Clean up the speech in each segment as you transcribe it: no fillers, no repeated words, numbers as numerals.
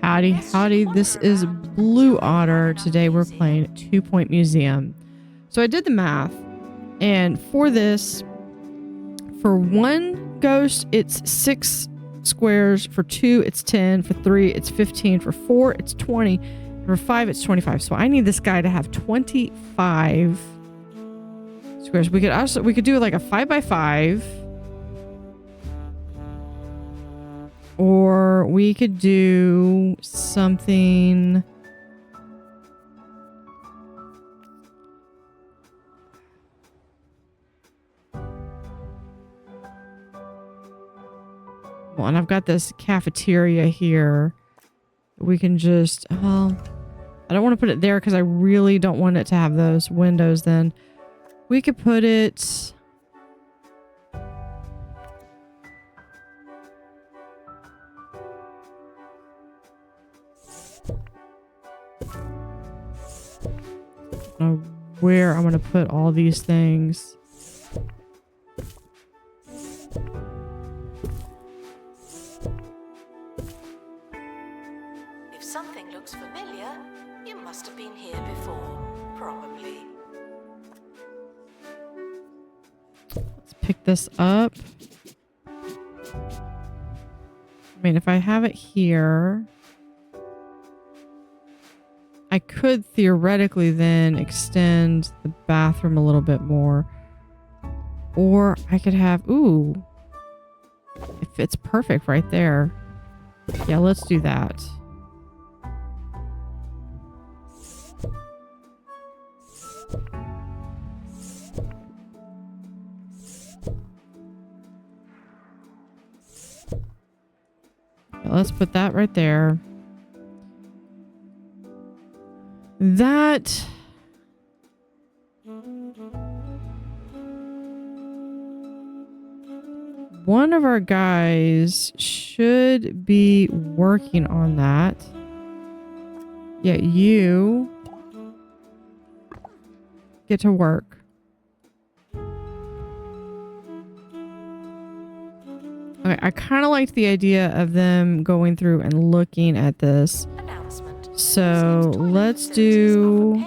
Howdy, howdy. This is Blue Otter. Today we're playing 2 Point Museum. So I did the math, and for this, for one ghost, it's 6 squares. For 2, it's 10. For 3, it's 15. For 4, it's 20. And for 5, it's 25. So I need this guy to have 25 squares. We could do like a 5x5. Or we could do something. Well, and I've got this cafeteria here. We can just, well, I don't want to put it there because I really don't want it to have those windows then. We could put it. Where I'm going to put all these things. If something looks familiar, you must have been here before, probably. Let's pick this up. I mean, if I have it here, I could theoretically then extend the bathroom a little bit more. Or I could have, ooh, it fits perfect right there. Yeah, let's do that. Yeah, let's put that right there. That one of our guys should be working on that. Yeah, you get to work. Okay, I kind of liked the idea of them going through and looking at this. So let's do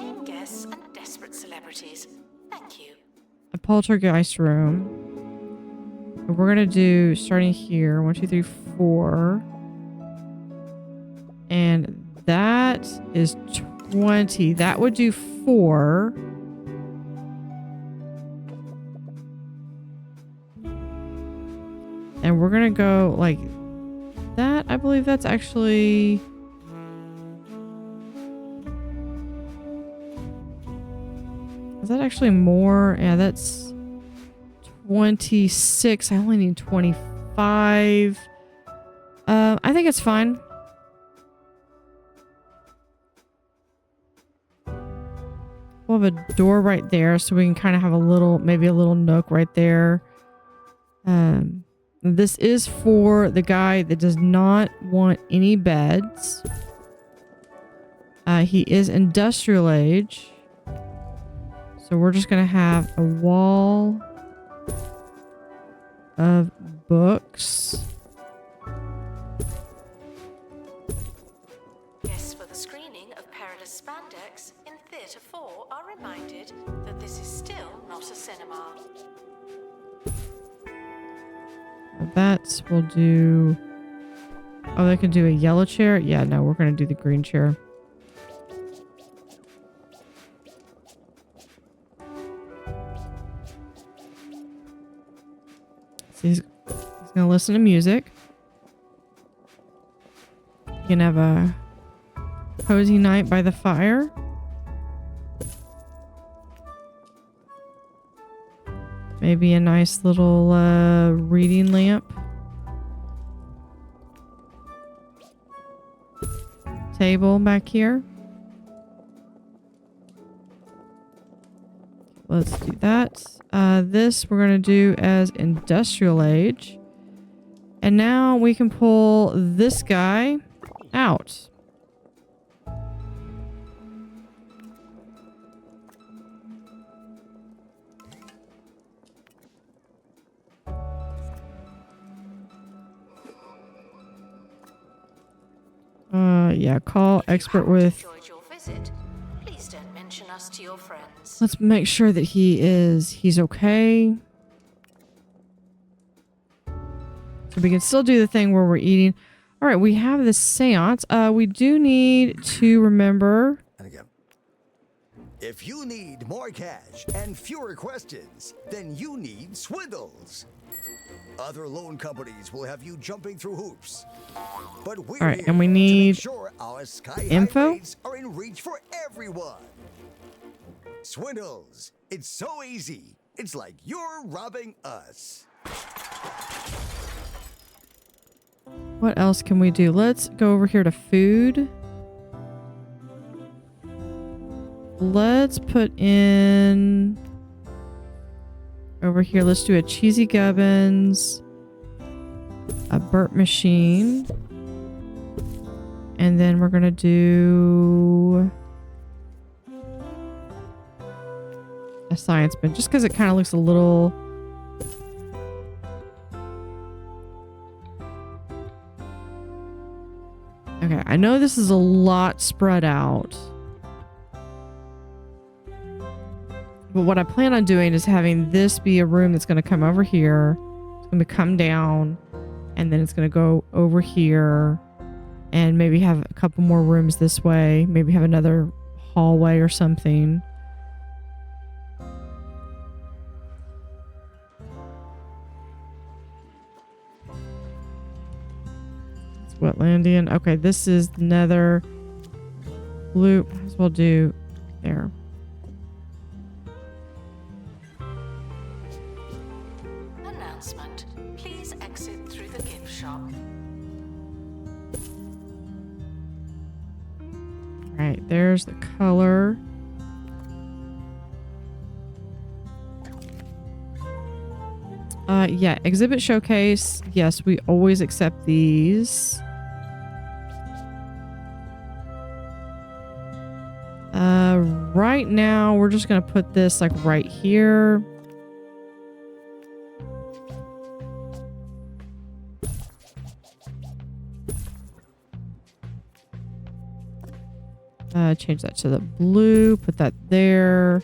a poltergeist room. And we're gonna do starting here 1, 2, 3, 4, and that is 20. That would do 4. And we're gonna go like that. I believe that's actually. Is that actually more? Yeah, that's 26. I only need 25. I think it's fine. We'll have a door right there so we can kind of have a little, maybe a little nook right there. This is for the guy that does not want any beds. He is industrial age. So we're just going to have a wall of books. Guests for the screening of Perilous Spandex in Theatre 4 are reminded that this is still not a cinema. That's, we'll do... Oh, they can do a yellow chair? Yeah, no, we're going to do the green chair. He's gonna listen to music. You can have a cozy night by the fire. Maybe a nice little reading lamp. Table back here. Let's do that. This we're going to do as industrial age. And now we can pull this guy out. Yeah, call expert with. Enjoyed your visit. Please don't mention us to your friends. Let's make sure that he's okay. So we can still do the thing where we're eating. All right, we have this seance. We do need to remember. And again. If you need more cash and fewer questions, then you need Swindles. Other loan companies will have you jumping through hoops. But we're All right, here and we to need make sure our sky-high info? rates are in reach for everyone. Swindles. It's so easy. It's like you're robbing us. What else can we do? Let's go over here to food. Let's put in over here. Let's do a cheesy gubbins, a burp machine, and then we're gonna do a science bin just because it kind of looks a little. Okay, I know this is a lot spread out. But what I plan on doing is having this be a room that's going to come over here. It's going to come down. And then it's going to go over here. And maybe have a couple more rooms this way. Maybe have another hallway or something. It's Wetlandian. Okay, this is the nether. Blue. Might as well do there. Announcement. Please exit through the gift shop. Right, there's the color. Yeah, exhibit showcase. Yes, we always accept these. Right now we're just gonna put this like right here. Change that to the blue, put that there.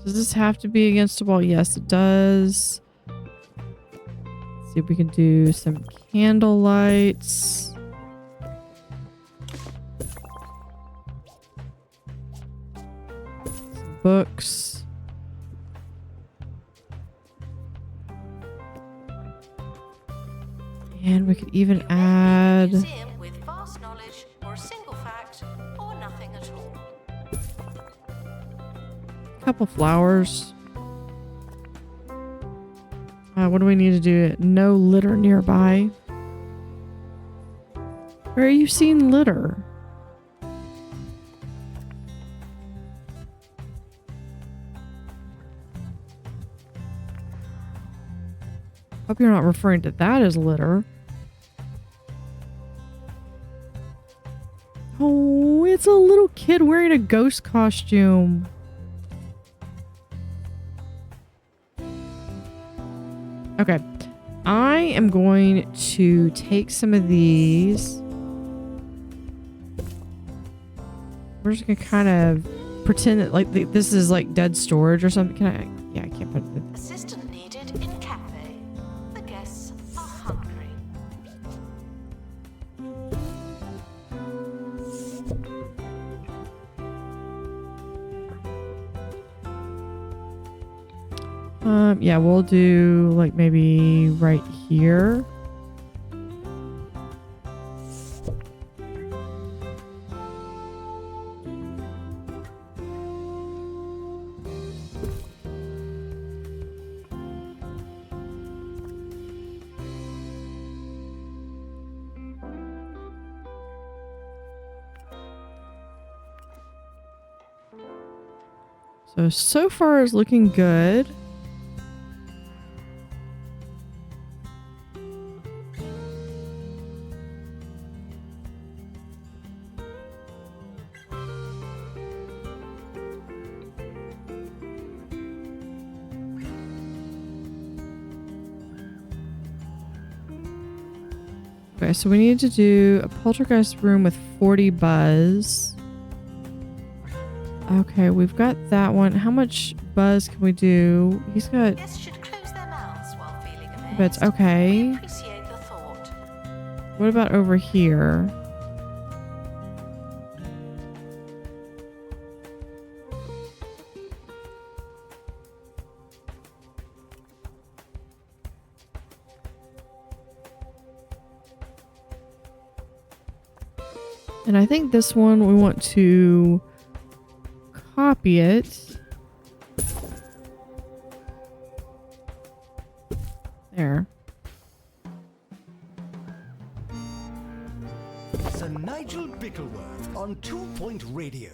Does this have to be against the wall? Yes, it does. Let's see if we can do some candle lights. Some books. And we could even add Museum with vast knowledge or a single fact or nothing at all. a couple flowers. What do we need to do? No litter nearby. Where are you seeing litter? Hope you're not referring to that as litter. Oh, it's a little kid wearing a ghost costume. Okay, I am going to take some of these. We're just gonna kind of pretend that like this is like dead storage or something. Can I? Yeah, I can't put it. Assistant needed in cafe. The guests are hungry. Yeah, we'll do like maybe right here. So far it's looking good. Okay, so we need to do a poltergeist room with 40 buzz. Okay, we've got that one. How much buzz can we do? He's got... Guests should close their mouths while feeling amazed. But it's okay. We appreciate the thought. What about over here? And I think this one we want to copy it. There. Sir Nigel Bickleworth on 2-Point Radio.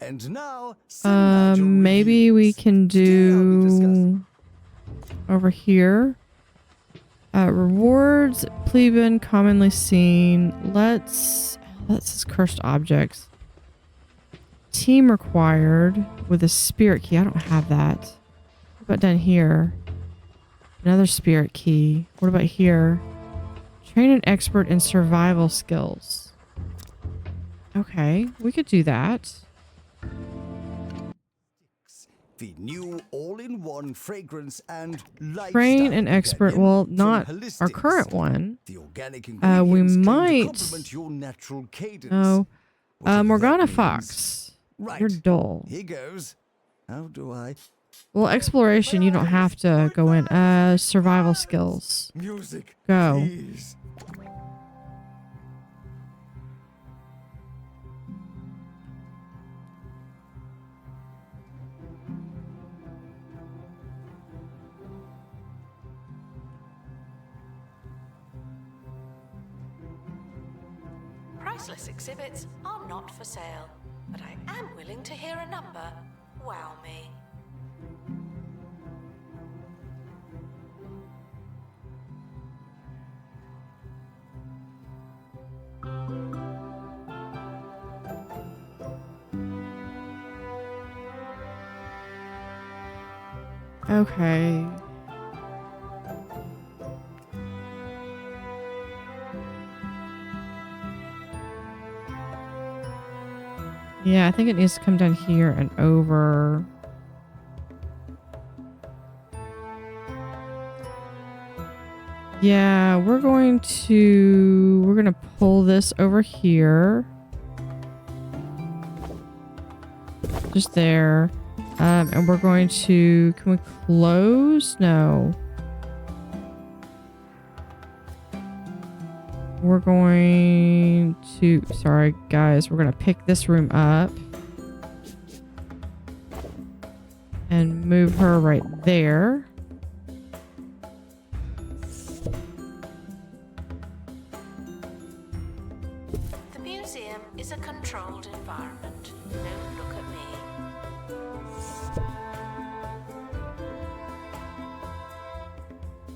And now, Sir Nigel Maybe we reviews. can Today I'll be discussing- do over here. Rewards, plebeian, commonly seen. Let's says cursed objects. Team required with a spirit key. I don't have that. What about down here? Another spirit key. What about here? Train an expert in survival skills. Okay, we could do that. The new all-in-one fragrance and lifestyle Train an expert. companion Well, from not our Holistics. current one. The organic We ingredients claim to might. complement your natural cadence. No. Whatever Morgana that means. Fox. Right. You're dull. Here goes. How do I? Well, exploration, you don't have to go in. Survival skills. Music. Go. Please. Priceless exhibits are not for sale, but I am willing to hear a number. Wow me. Okay. Yeah, I think it needs to come down here and over. Yeah, we're going to pull this over here. Just there. And we're going to, can we close? No. We're going to, sorry guys, we're going to pick this room up and move her right there. The museum is a controlled environment. Don't look at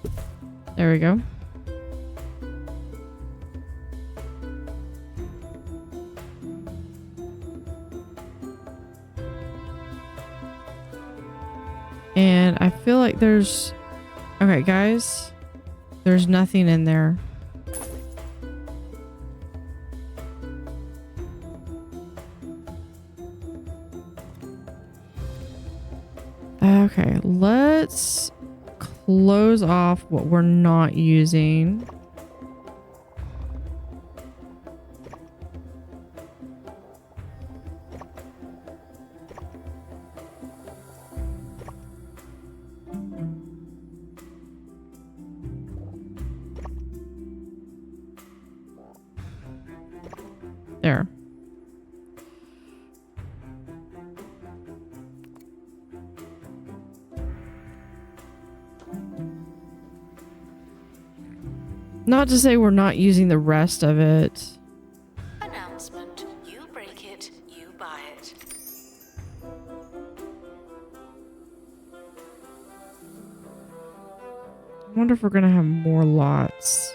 me. There we go. And I feel like there's... Okay, guys. There's nothing in there. Okay, let's close off what we're not using. There. Not to say we're not using the rest of it. Announcement. You break it, you buy it. I wonder if we're gonna have more lots.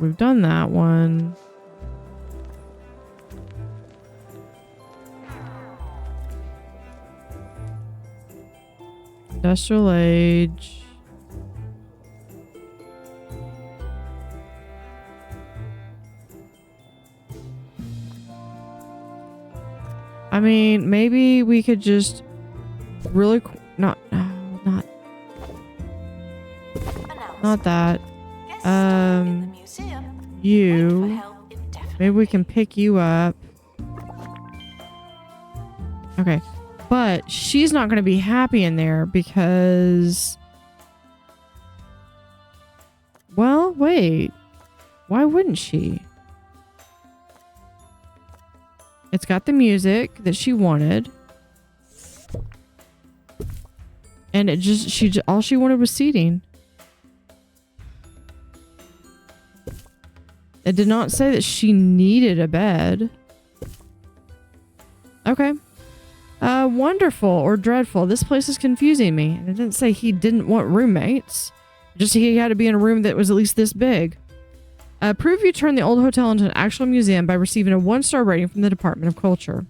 We've done that one. Industrial age. I mean, maybe we could just really not Announcement. that. Guests staying in the museum wait for You. help indefinitely. Maybe we can pick you up. Okay. But she's not going to be happy in there because... Well, wait. Why wouldn't she? It's got the music that she wanted. And it just, all she wanted was seating. It did not say that she needed a bed. Okay. Wonderful or dreadful. This place is confusing me. And it didn't say he didn't want roommates. Just he had to be in a room that was at least this big. Prove you turned the old hotel into an actual museum by receiving a 1-star rating from the Department of Culture.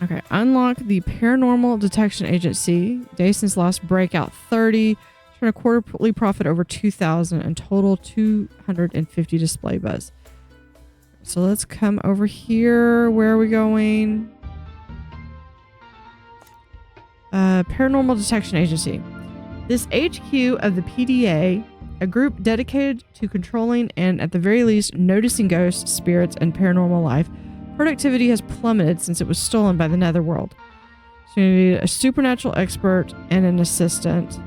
Okay, unlock the Paranormal Detection Agency. Day since last breakout 30. Turn a quarterly profit over 2,000 and total 250 display buzz. So let's come over here. Where are we going? Paranormal Detection Agency. This HQ of the PDA, a group dedicated to controlling and at the very least noticing ghosts, spirits, and paranormal life. Productivity has plummeted since it was stolen by the Netherworld. So you need a supernatural expert and an assistant.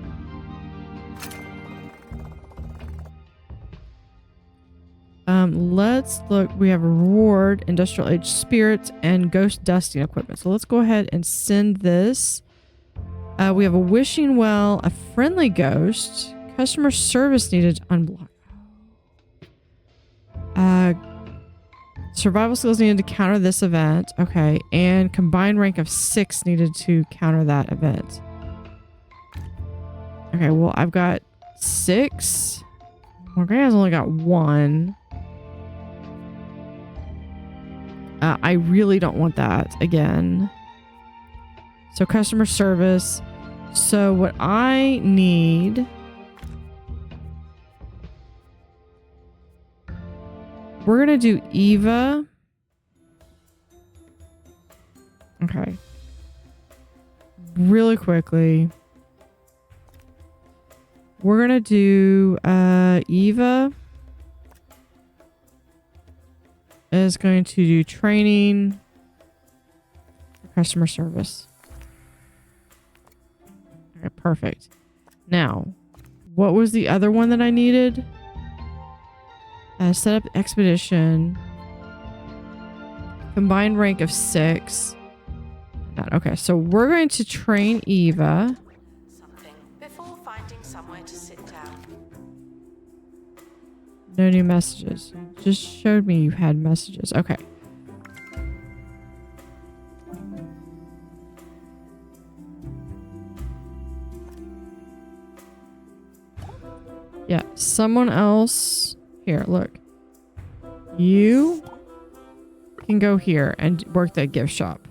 Let's look. We have a reward, industrial age spirits, and ghost dusting equipment. So let's go ahead and send this. We have a wishing well, a friendly ghost, customer service needed to unblock. Survival skills needed to counter this event. Okay, and combined rank of 6 needed to counter that event. Okay, well I've got 6. Morgana's only got 1. I really don't want that again. So customer service. So what I need... We're going to do Eva. Okay. Really quickly. We're going to do Eva is going to do training, customer service. Okay, perfect. Now, what was the other one that I needed? Set up expedition. Combined rank of 6. Okay, so we're going to train Eva. Something before finding somewhere to sit down. No new messages. You just showed me you had messages. Okay. Yeah, someone else. Here, look. You can go here and work that gift shop.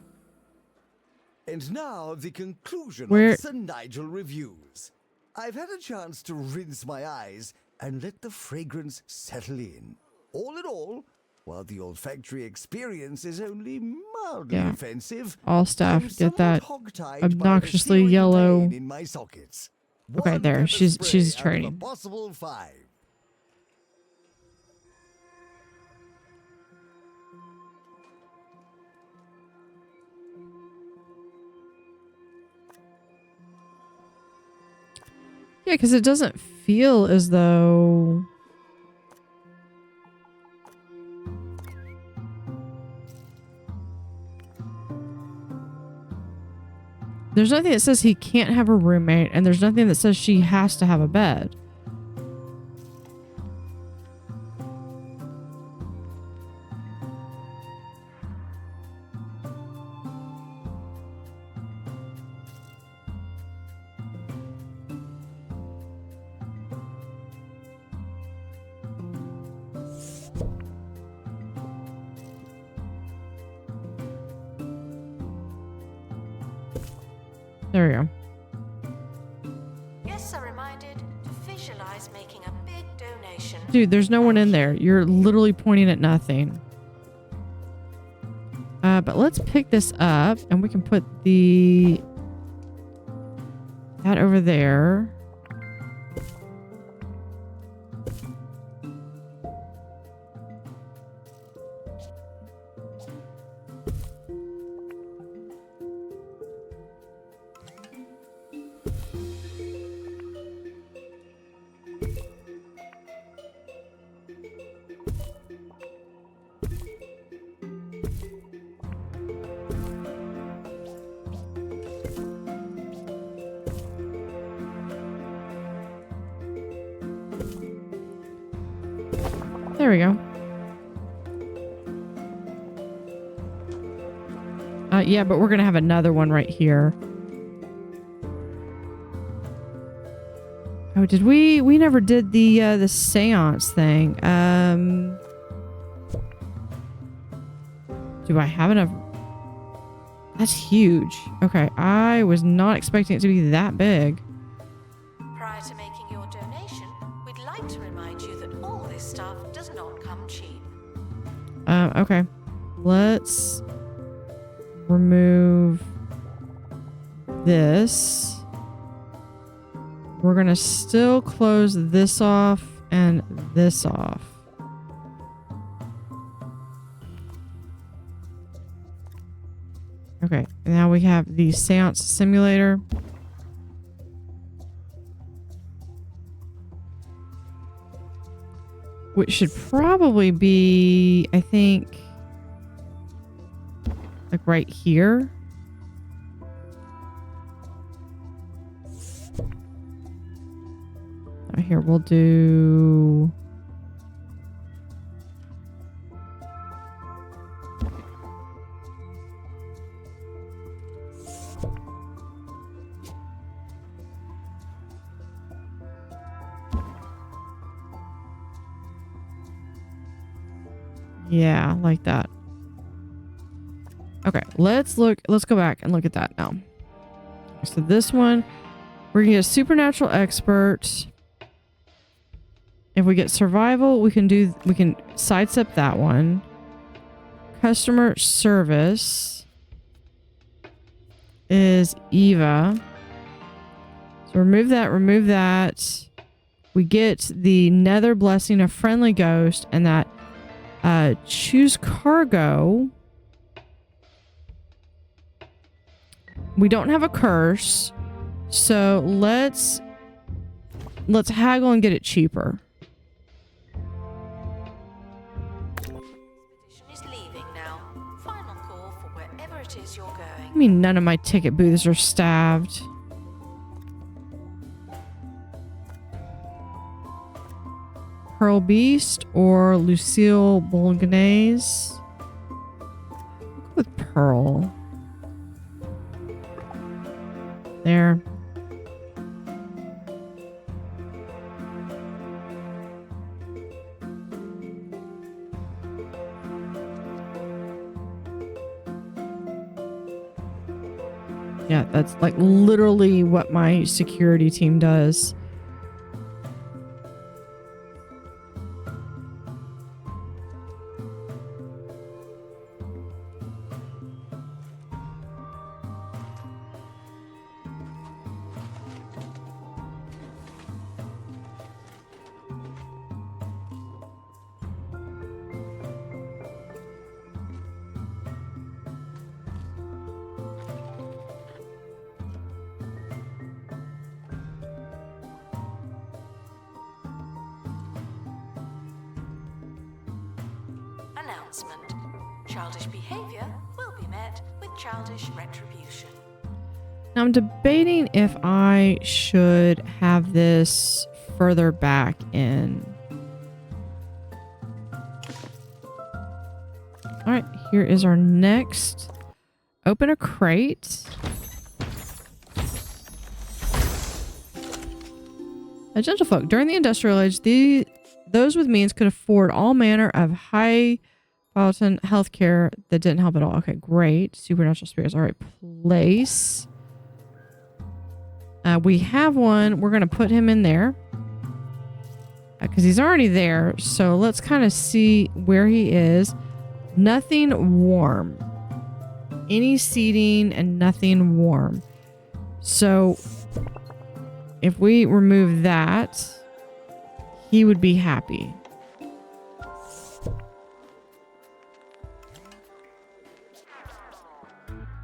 And now the conclusion Where- of Sir Nigel reviews. I've had a chance to rinse my eyes and let the fragrance settle in. All in all, while the olfactory experience is only mildly Yeah. offensive, All staff I'm get somewhat that hogtied by the obnoxiously searing yellow. pain in my sockets. Okay, One there. pepper She's spray out of a training. possible 5. Yeah, because it doesn't feel as though... There's nothing that says he can't have a roommate, and there's nothing that says she has to have a bed. There we go. Guests are reminded to visualize making a big donation. Dude, there's no one in there. You're literally pointing at nothing. But let's pick this up and we can put that over there. There we go. Yeah, but we're going to have another one right here. Oh, did we never did the seance thing. Do I have enough? That's huge. Okay, I was not expecting it to be that big. Prior to making your donation, we'd like to remind you that all this stuff does not come cheap. Okay. Let's remove this. We're gonna still close this off and this off. Okay, now we have the seance simulator. Which should probably be, I think, like right here. Right here, we'll do... Yeah, like that. Okay, let's go back and look at that now. So this one, we're gonna get a supernatural expert. If we get survival, we can sidestep that one. Customer service is Eva. So remove that. We get the Nether Blessing of Friendly Ghost and that choose cargo. We don't have a curse, so let's haggle and get it cheaper. Expedition is leaving now. Final call for wherever it is you're going. I mean, none of my ticket booths are staffed. Pearl Beast or Lucille Bolognese? I'll go with Pearl. There. Yeah, that's like literally what my security team does. Announcement. Childish behavior will be met with childish retribution. Now I'm debating if I should have this further back in. All right, here is our next. Open a crate. A gentlefolk. During the industrial age, those with means could afford all manner of high quality healthcare that didn't help at all. Okay, great. Supernatural spirits. All right, place. We have one. We're going to put him in there. Because he's already there. So let's kind of see where he is. Nothing warm. Any seating and nothing warm. So if we remove that, he would be happy.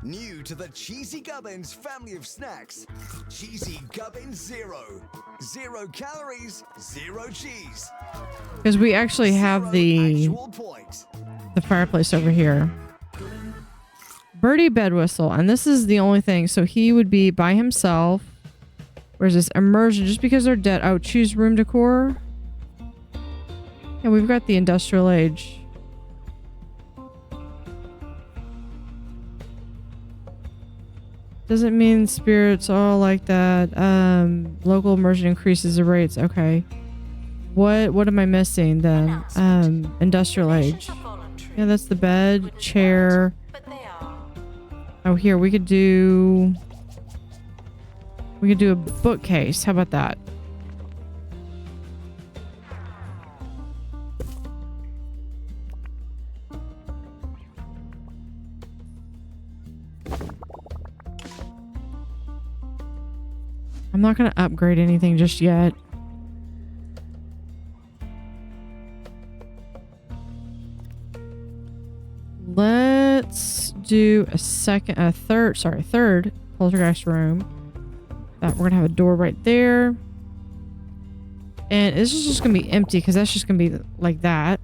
New to the Cheesy Gubbins family of snacks, Cheesy Gubbins Zero. 0 calories, 0 cheese. Because we actually have the fireplace over here. Birdie bed whistle, and this is the only thing. So he would be by himself. Where's this immersion? Just because they're dead. Oh, choose room decor. Yeah, we've got the industrial age. Doesn't mean spirits all like that. Local immersion increases the rates. Okay. What am I missing then? Industrial age. Yeah, that's the bed, chair. Oh, here we could do a bookcase. How about that? I'm not going to upgrade anything just yet. Let's do a third poltergeist room. We're going to have a door right there. And this is just going to be empty because that's just going to be like that.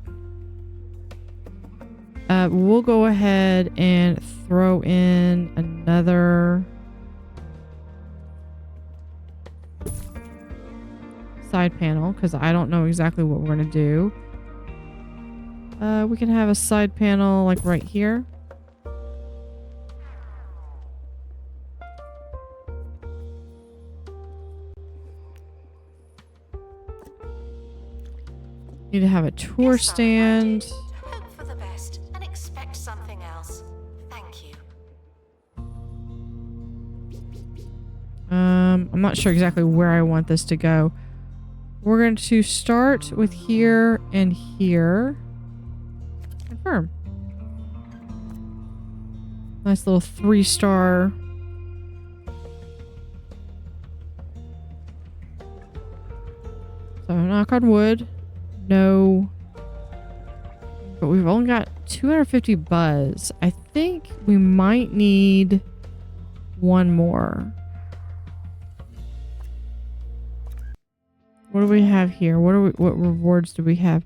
We'll go ahead and throw in another side panel because I don't know exactly what we're going to do. We can have a side panel like right here. Need to have a tour stand. Hope for the best and expect something else. Thank you. I'm not sure exactly where I want this to go. We're going to start with here and here. Confirm. Nice little 3-star. So knock on wood. No. But we've only got 250 buzz. I think we might need one more. What do we have here? What rewards do we have?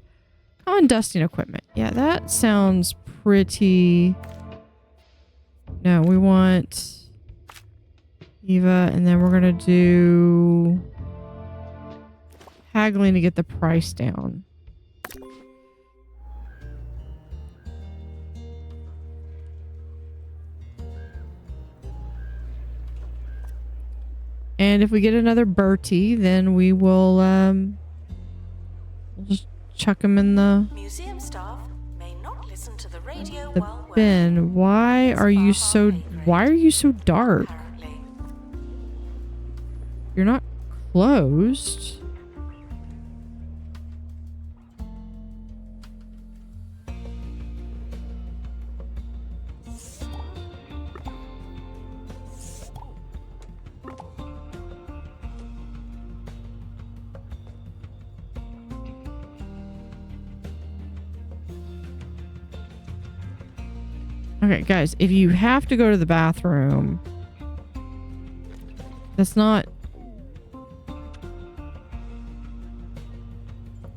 Common dusting equipment. Yeah, that sounds pretty. No, we want Eva, and then we're gonna do haggling to get the price down. And if we get another Bertie, then we will we'll just chuck him in the Museum staff may not listen to the radio while bin. working. Why are you so dark? Apparently. You're not closed. Okay, guys, if you have to go to the bathroom, that's not...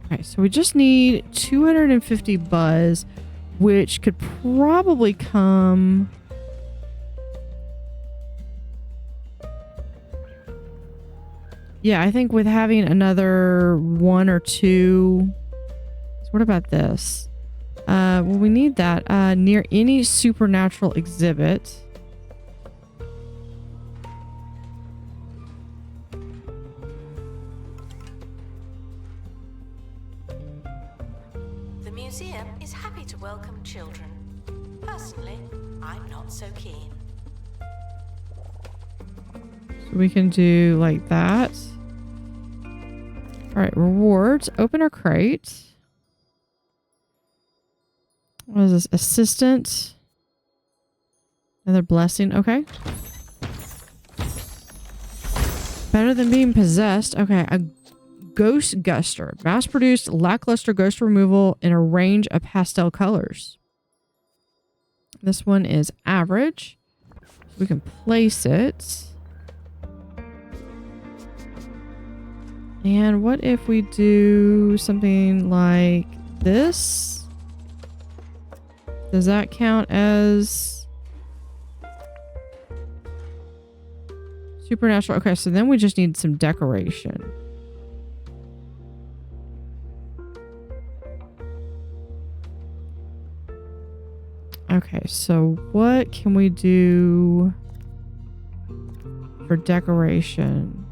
Okay, so we just need 250 buzz, which could probably come... Yeah, I think with having another 1 or 2... So what about this? Well, we need that near any supernatural exhibit. The museum is happy to welcome children. Personally, I'm not so keen. So we can do like that. All right, rewards. Open our crate. What is this? Assistant. Another blessing. Okay. Better than being possessed. Okay, a ghost guster. Mass-produced lackluster ghost removal in a range of pastel colors. This one is average. We can place it. And what if we do something like this? Does that count as supernatural? Okay, so then we just need some decoration. Okay, so what can we do for decoration?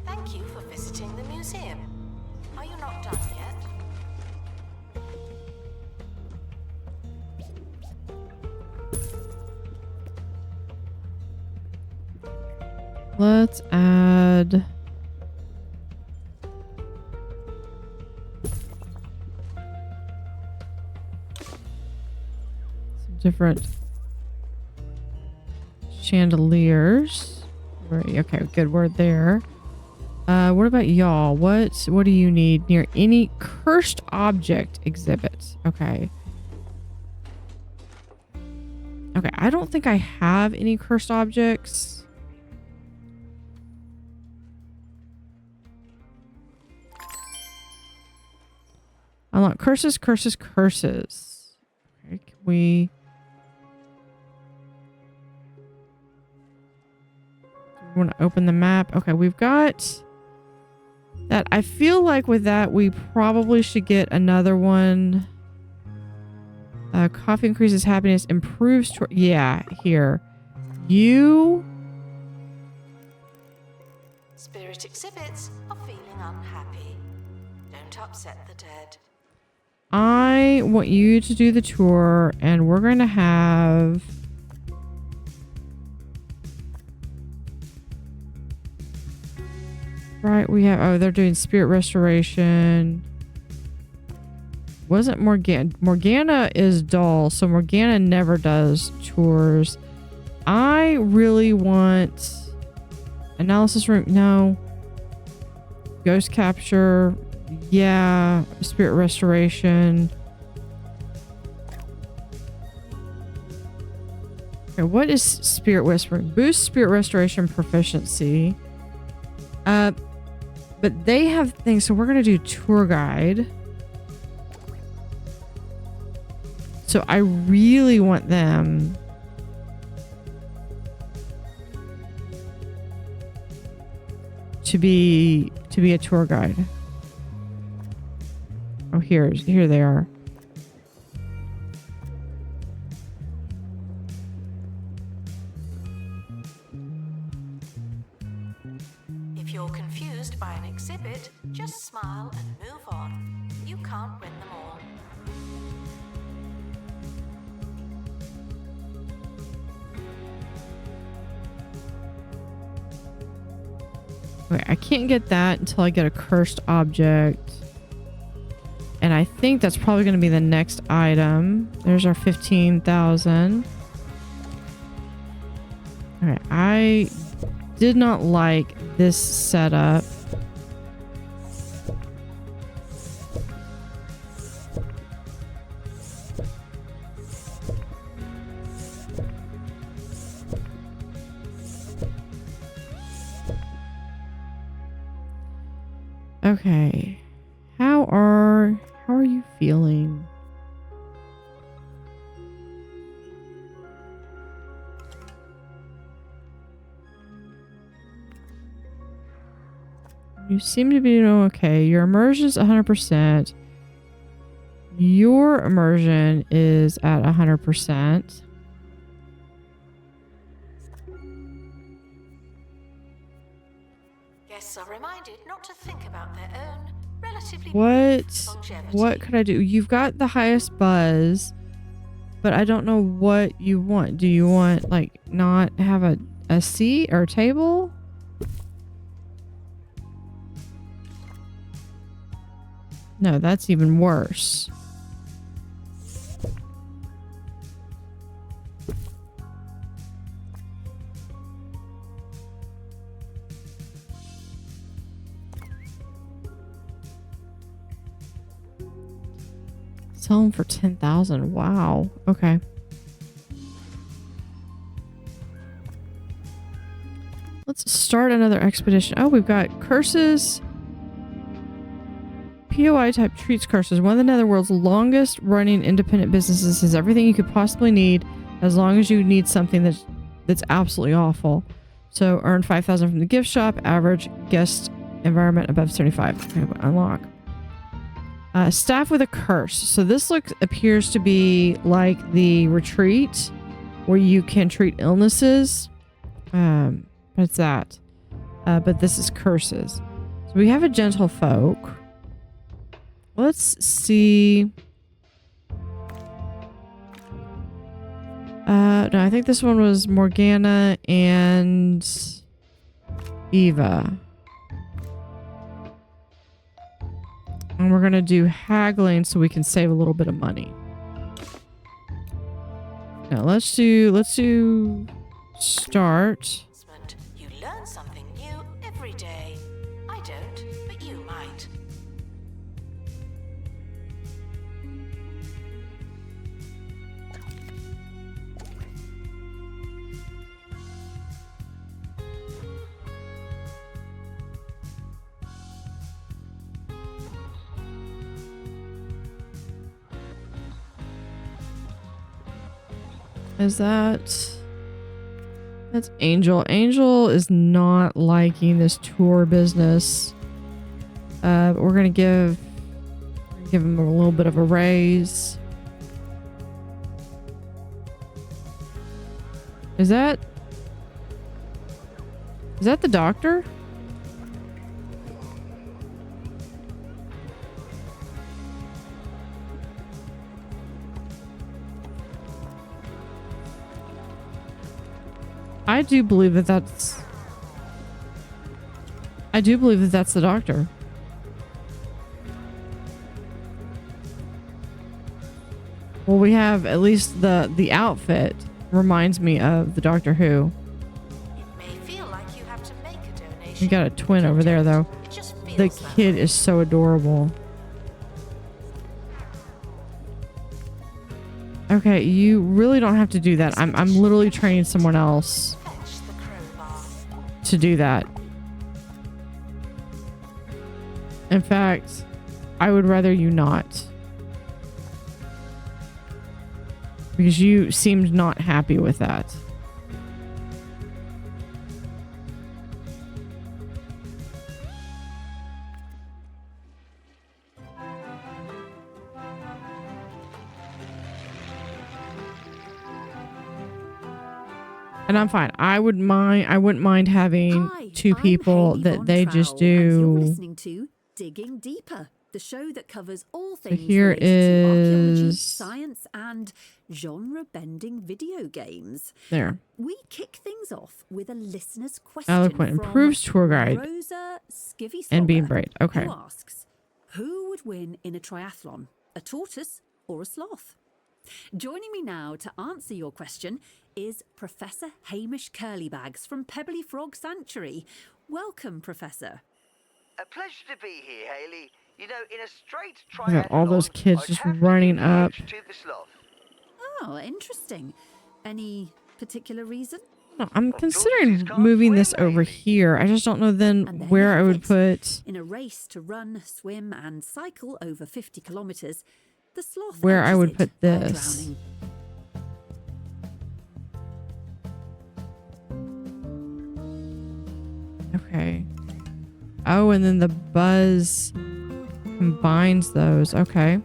Thank you for visiting the museum. Are you not done yet? Let's add some different chandeliers. Right, okay, good word there. What about y'all? What do you need near any cursed object exhibit? Okay. Okay, I don't think I have any cursed objects. Unlock curses, curses, curses. Okay, can we... want to open the map? Okay, we've got that. I feel like with that, we probably should get another one. Coffee increases happiness, improves... yeah, here. You... Spirit exhibits are feeling unhappy. Don't upset the dead. I want you to do the tour, and we're going to have... right, we have... oh, they're doing spirit restoration. Wasn't Morgana... Morgana is dull, so Morgana never does tours. I really want... analysis room... no. Ghost capture... yeah. Spirit restoration. Okay, what is spirit whispering? Boost spirit restoration proficiency. But they have things, so we're gonna do tour guide. So I really want them to be a tour guide. Oh, here they are. If you're confused by an exhibit, just smile and move on. You can't win them all. Okay, I can't get that until I get a cursed object. And I think that's probably going to be the next item. There's our 15,000. Alright, I did not like this setup. Okay. How are you feeling? You seem to be doing okay. Your immersion is 100%. Your immersion is at 100%. Guests are reminded not to think about their own relatively What longevity. could I do? You've got the highest buzz, but I don't know what you want. Do you want like not have a seat or a table? No, that's even worse. Sell them for 10,000. Wow. Okay. Let's start another expedition. Oh, we've got curses. POI type treats curses. One of the Netherworld's longest running independent businesses has everything you could possibly need as long as you need something that's absolutely awful. So earn 5,000 from the gift shop. Average guest environment above 75. Okay, unlock. Staff with a curse. So this appears to be like the retreat where you can treat illnesses. What's that? But this is curses. So we have a gentle folk. Let's see. No, I think this one was Morgana and Eva. And we're going to do haggling so we can save a little bit of money. Now let's do start. You learn something new every day. I don't, but you might. Is that's Angel. Angel is not liking this tour business. But we're gonna give him a little bit of a raise. Is that the doctor? I do believe that that's the doctor. Well, we have at least the outfit reminds me of the Doctor Who. It may feel like you have to make a donation. We got a twin over there though. It just The feels that kid way. is so adorable. Okay, you really don't have to do that. I'm literally training someone else Fetch the crowbar. to do that. In fact, I would rather you not. Because you seemed not happy with that. And I'm fine. I wouldn't mind having Hi, two I'm people Hayley that Von they just Trowell, and you're do. listening to Digging Deeper, the show that covers all things here related to archaeology, is- science, and genre-bending video games. There. We kick things off with a listener's question. Eloquent from improves tour guide Rosa Skivvy and Bean Slogger, Braid. Okay. who asks, who would win in a triathlon, a tortoise or a sloth? Joining me now to answer your question is Professor Hamish Curlybags from Pebbly Frog Sanctuary. Welcome, Professor. A pleasure to be here, Hayley. You know, in a straight Look at all those triathlon, kids I'd just have to running give the up. edge to the sloth. Oh, interesting. Any particular reason? No, I'm tortoises considering can't moving this swim, over Hayley. here. I just don't know then And there where you I have would it. put In a race to run, swim, and cycle over 50 kilometers, the sloth Where I edges would it put by this. drowning. Okay. Oh, and then the buzz combines those. Okay.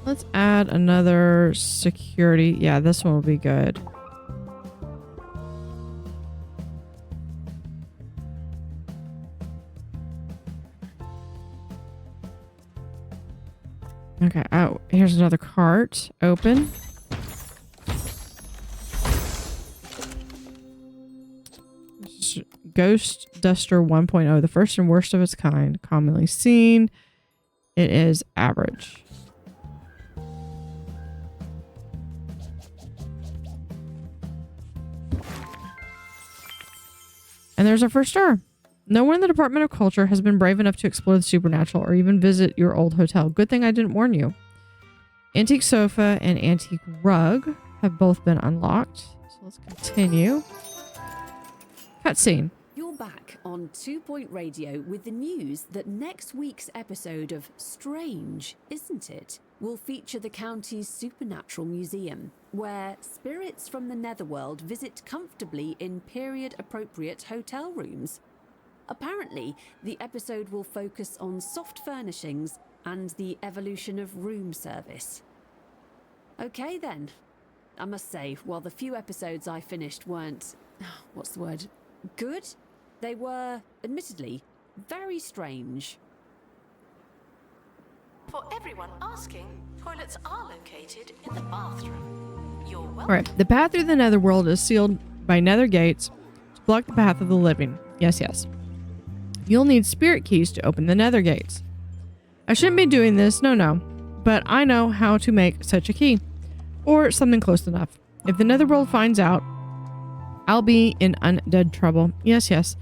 Let's add another security. Yeah, this one will be good. Okay. Oh, here's another cart. Open. This is Ghost Duster 1.0, the first and worst of its kind, commonly seen. It is average. And there's our first star. No one in the Department of Culture has been brave enough to explore the supernatural or even visit your old hotel. Good thing I didn't warn you. Antique sofa and antique rug have both been unlocked. So let's continue. Cutscene. You're back on 2 Point Radio with the news that next week's episode of Strange, Isn't It? Will feature the county's supernatural museum, where spirits from the netherworld visit comfortably in period-appropriate hotel rooms. Apparently, the episode will focus on soft furnishings and the evolution of room service. Okay then. I must say, while the few episodes I finished weren't, what's the word, good, they were, admittedly, very strange. For everyone asking, toilets are located in the bathroom. You're welcome. All right. The path through the netherworld is sealed by nether gates to block the path of the living. Yes, yes. You'll need spirit keys to open the nether gates. I shouldn't be doing this, no. But I know how to make such a key. Or something close enough. If the netherworld finds out, I'll be in undead trouble. Yes, yes.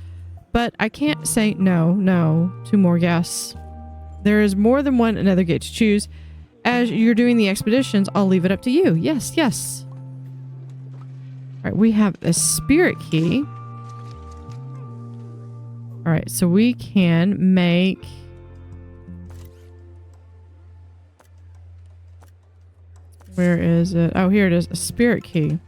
But I can't say no to more guests. There is more than one nether gate to choose. As you're doing the expeditions, I'll leave it up to you. Yes, yes. All right, we have a spirit key. All right, so we can make... Where is it? Oh, here it is. A spirit key.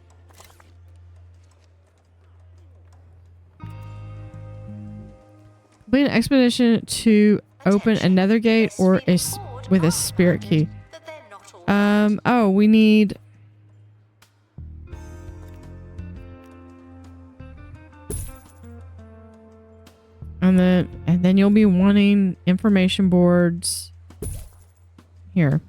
Complete an expedition to open another gate or with a spirit key. Oh, we need... And then you'll be wanting information boards here.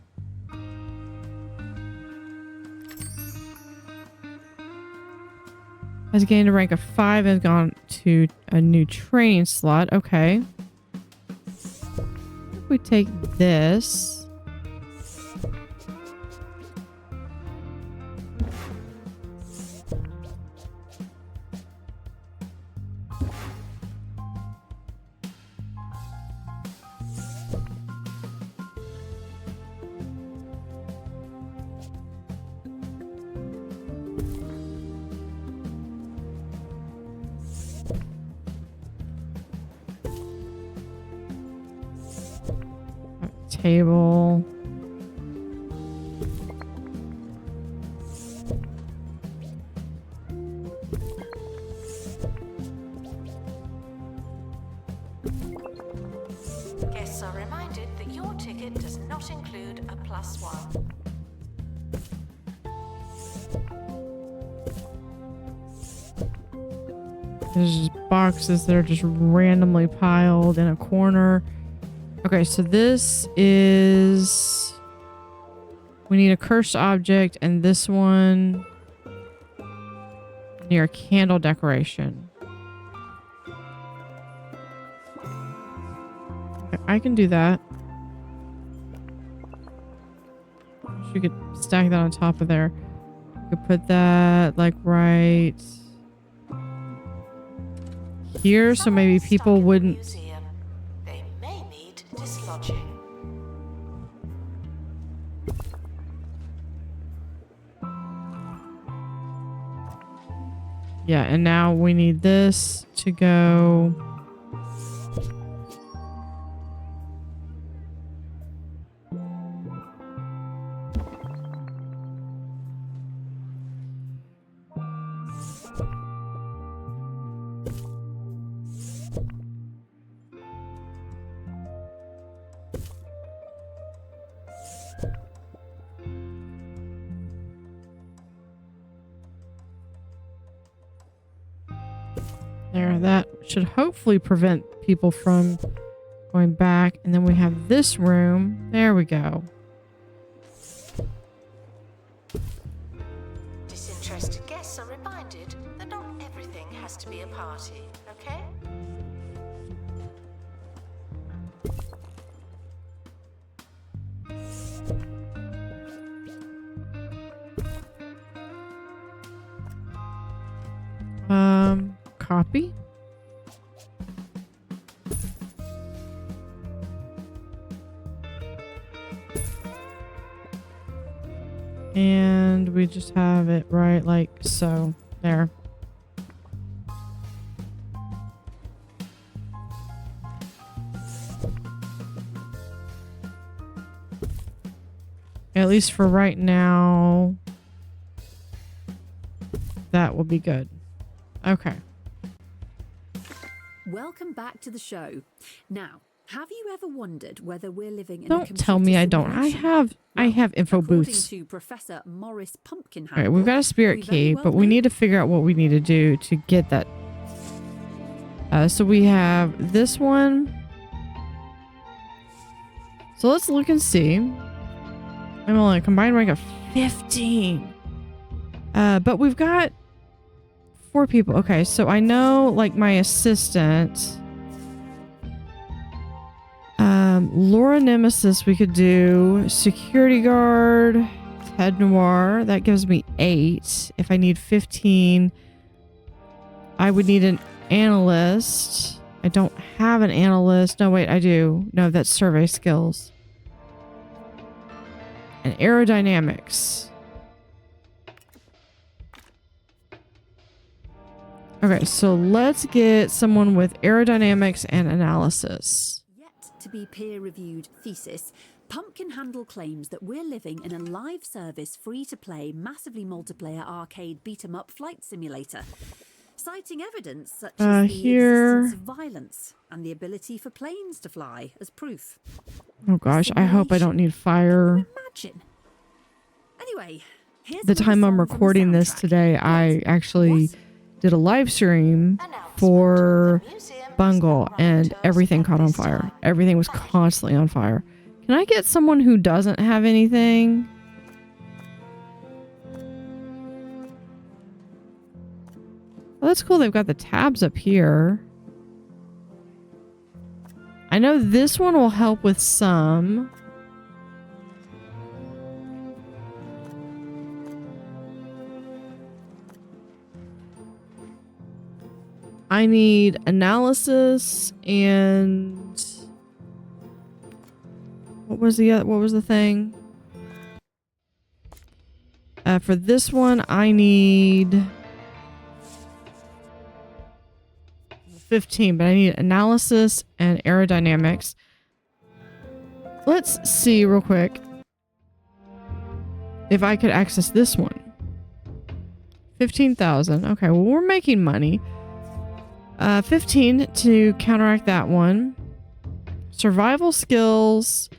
Has gained a rank of 5 and gone to a new training slot. Okay. If we take this. Table. Guests are reminded that your ticket does not include a +1. There's just boxes that are just randomly piled in a corner. Okay, so this is... We need a cursed object, and this one near a candle decoration. Okay, I can do that. You could stack that on top of there. You could put that like right here, so maybe people wouldn't... They may need dislodging. Yeah, and now we need this to go... There, that should hopefully prevent people from going back. And then we have this room. There we go. party, okay? Copy. And we just have it right like so. There. At least for right now, that will be good. Okay. Welcome back to the show. Now, have you ever wondered whether we're living in a Don't tell me I don't. I have info according booths. to Professor Morris Pumpkinhandle. All right, we've got a spirit key, but we need to figure out what we need to do to get that. So we have this one. So let's look and see. I'm only combined rank of 15. But we've got 4 people. Okay, so I know like my assistant. Laura Nemesis we could do. Security guard. Head Noir. That gives me 8. If I need 15, I would need an analyst. I don't have an analyst. No, wait, I do. No, that's survey skills. And aerodynamics. Okay, so let's get someone with aerodynamics and analysis. Yet to be peer-reviewed thesis, Pumpkinhandle claims that we're living in a live service, free-to-play, massively multiplayer arcade beat-em-up flight simulator, citing evidence such as the existence of violence and the ability for planes to fly as proof. Oh gosh, I hope I don't need fire. Imagine. Anyway, here's The time I'm recording this today, I actually did a live stream for Bungle and everything caught on fire. Everything was constantly on fire. Can I get someone who doesn't have anything? Well, that's cool. They've got the tabs up here. I know this one will help with some. I need analysis and what was the thing? For this one, I need 15, but I need analysis and aerodynamics. Let's see real quick if I could access this one. 15,000. Okay, well, we're making money. 15 to counteract that one. Survival skills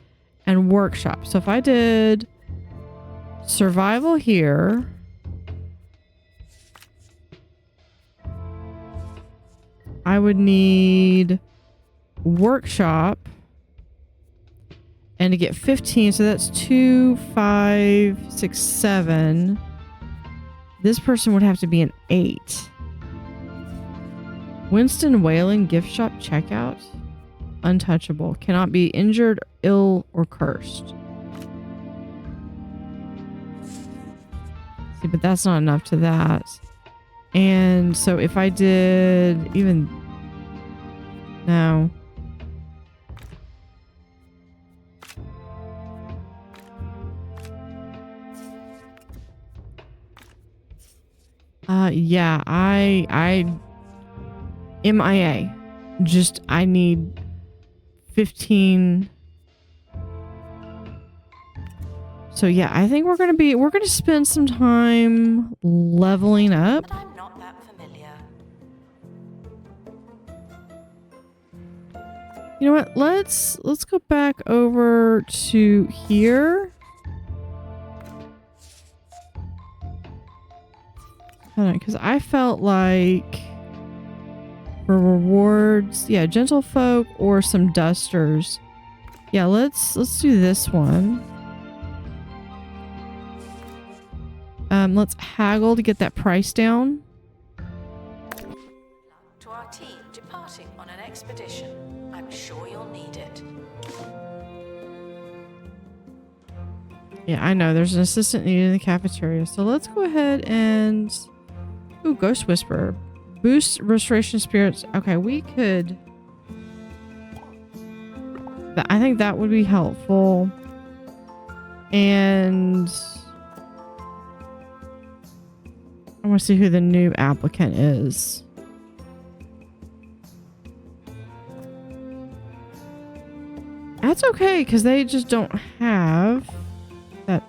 and workshop. So if I did survival here, I would need workshop and to get 15. So that's 2, 5, 6, 7. This person would have to be an 8. Winston Wailon gift shop checkout. Untouchable. Cannot be injured, ill, or cursed. See, but that's not enough to that. And so if I did even... No. Yeah, I MIA. Just, I need 15. So yeah, I think we're gonna spend some time leveling up. But I'm not that familiar. You know what? Let's go back over to here. Hold on, because I felt like for rewards, yeah, gentlefolk or some dusters. Yeah, let's do this one. Let's haggle to get that price down. expedition. I'm sure you'll need it. Yeah, I know. There's an assistant needed in the cafeteria. So let's go ahead and... Ooh, Ghost Whisperer. Boost restoration spirits. Okay, we could... I think that would be helpful. And... I want to see who the new applicant is. That's okay, because they just don't have that.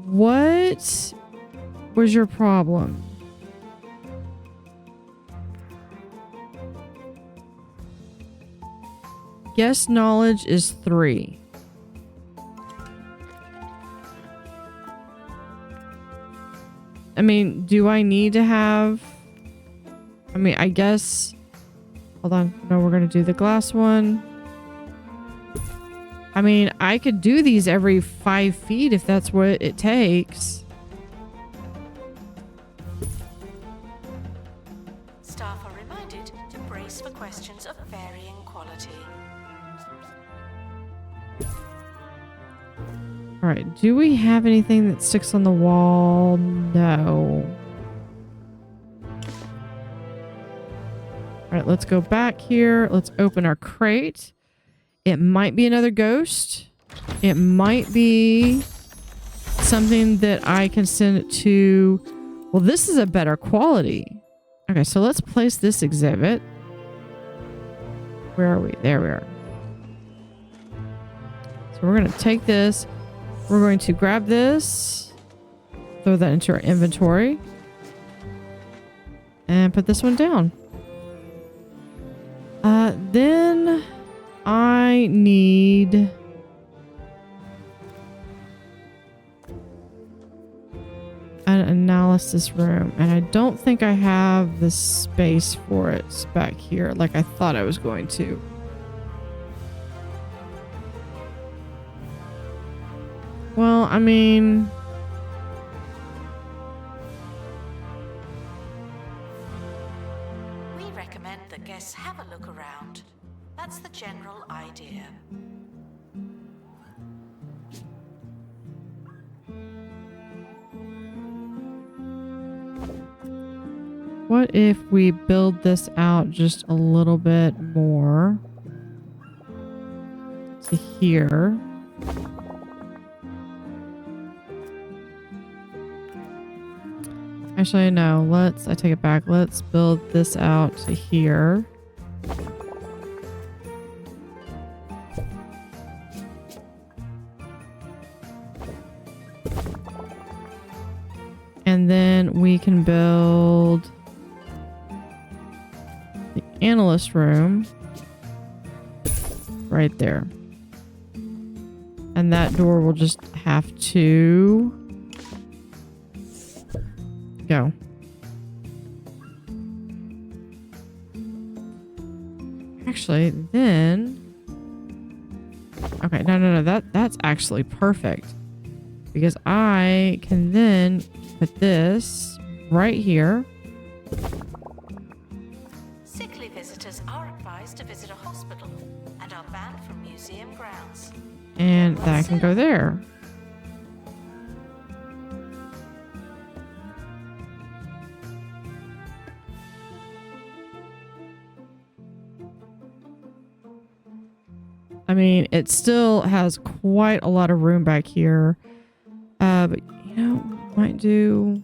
What was your problem? Guess knowledge is 3. I mean, do I need to have... I mean, I guess... Hold on. No, we're going to do the glass one. I mean, I could do these every 5 feet if that's what it takes. Staff are reminded to brace for questions of varying quality. All right. Do we have anything that sticks on the wall? No. All right. Let's go back here. Let's open our crate. It might be another ghost. It might be something that I can send it to. Well, this is a better quality. Okay. So let's place this exhibit. Where are we? There we are. So we're going to take this. We're going to grab this, throw that into our inventory, and put this one down. Then I need an analysis room, and I don't think I have the space for it back here like I thought I was going to. Well, I mean... We recommend that guests have a look around. That's the general idea. What if we build this out just a little bit more to here? Actually, no. I take it back. Let's build this out to here. And then we can build the analyst room right there. And that door will just have to go. Actually, then... Okay, no. That's actually perfect. Because I can then put this right here. Sickly visitors are advised to visit a hospital and are banned from museum grounds. And that can go there. I mean, it still has quite a lot of room back here. But, you know, might do...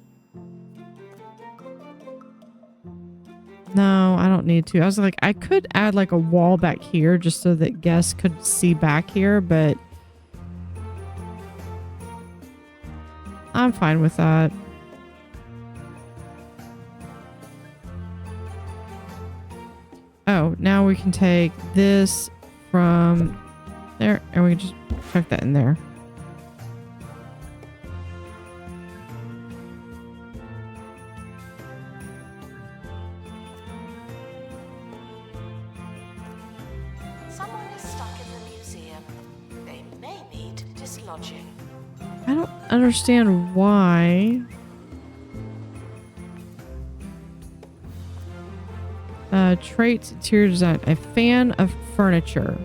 No, I don't need to. I was like, I could add like a wall back here just so that guests could see back here, but I'm fine with that. Oh, now we can take this from there and we can just chuck that in there. Someone is stuck in the museum. They may need dislodging. I don't understand why. Traits, interior design. A fan of furniture.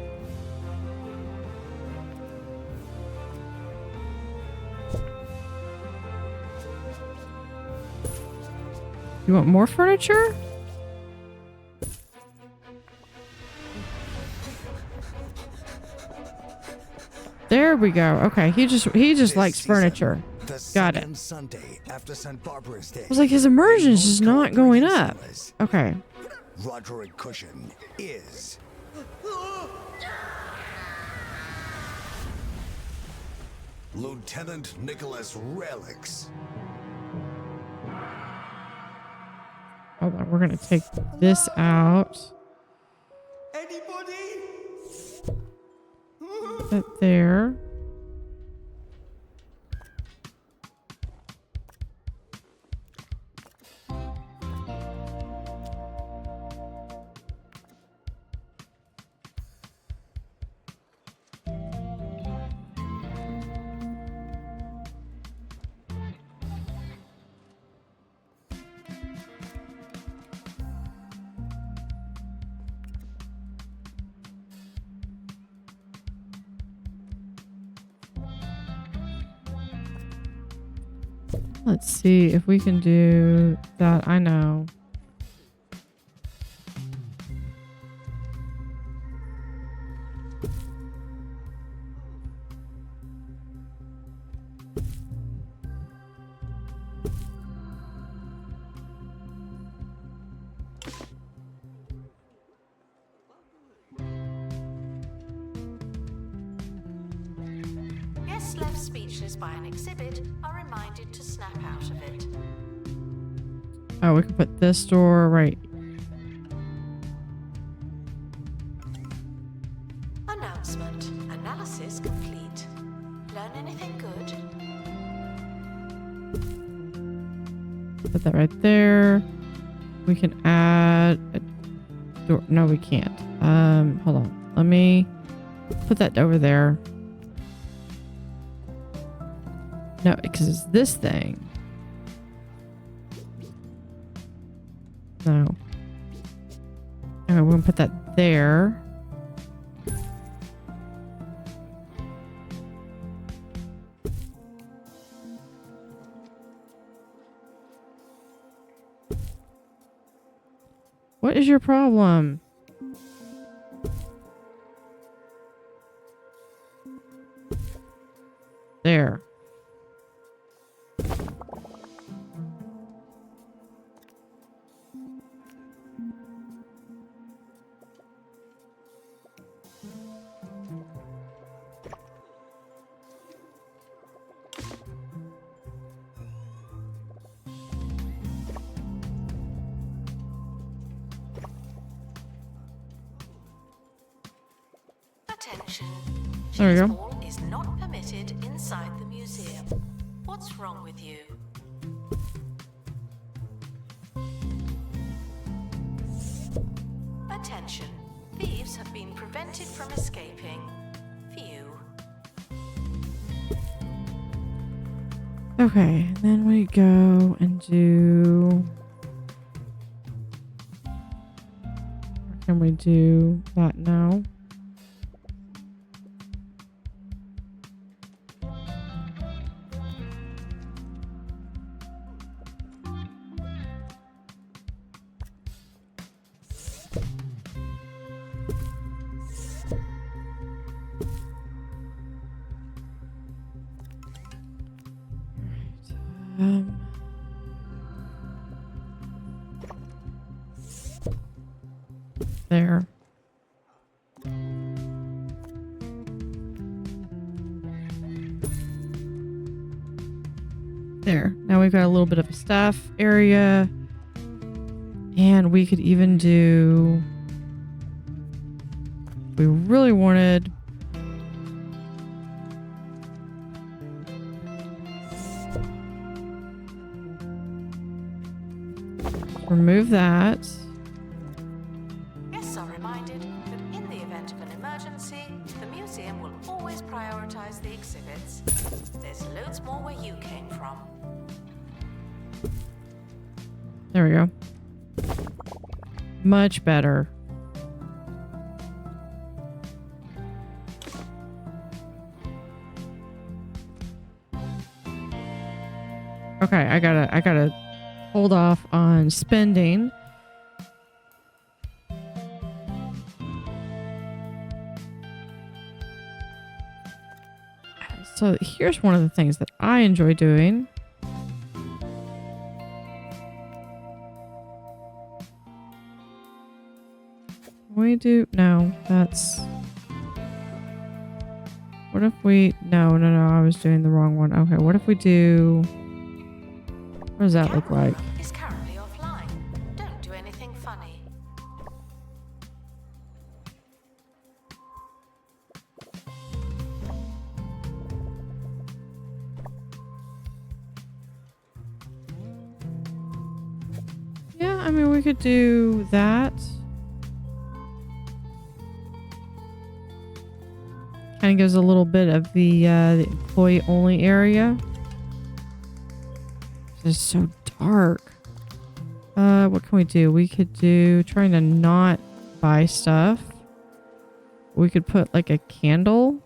You want more furniture? There we go. Okay, he just likes furniture. Got it. Sunday after St. Barbara's Day. I was like, his immersion's just not going up. Okay. Roderick Cushion is Lieutenant Nicholas Relics. Hold on, we're gonna take this out. Anybody? Put there. Let's see if we can do that. I know. Guests left speechless by an exhibit are reminded to snap out of it. Oh, we can put this door right. Announcement. Analysis complete. Learn anything good? Put that right there. We can add a door. No, we can't. Hold on. Let me put that over there. No, because it's this thing. No. Okay, we're gonna put that there. What is your problem? There. Attention. There we go. Cheeseball is not permitted inside the museum. What's wrong with you? Attention. Thieves have been prevented from escaping. Phew. Okay, then we go and do. Or can we do that now? There. There. Now we've got a little bit of a staff area. And we could even do, if we really wanted, remove that. Guests are reminded that in the event of an emergency, the museum will always prioritize the exhibits. There's loads more where you came from. There we go. Much better. Okay, I gotta hold off on spending. So here's one of the things that I enjoy doing. No, that's... What if we... No, I was doing the wrong one. Okay, what if we do... What does that look like? Is currently offline. Don't do anything funny. Yeah, I mean, we could do that. Kind of gives a little bit of the employee only area. This is so dark. What can we do? We could do trying to not buy stuff. We could put like a candle.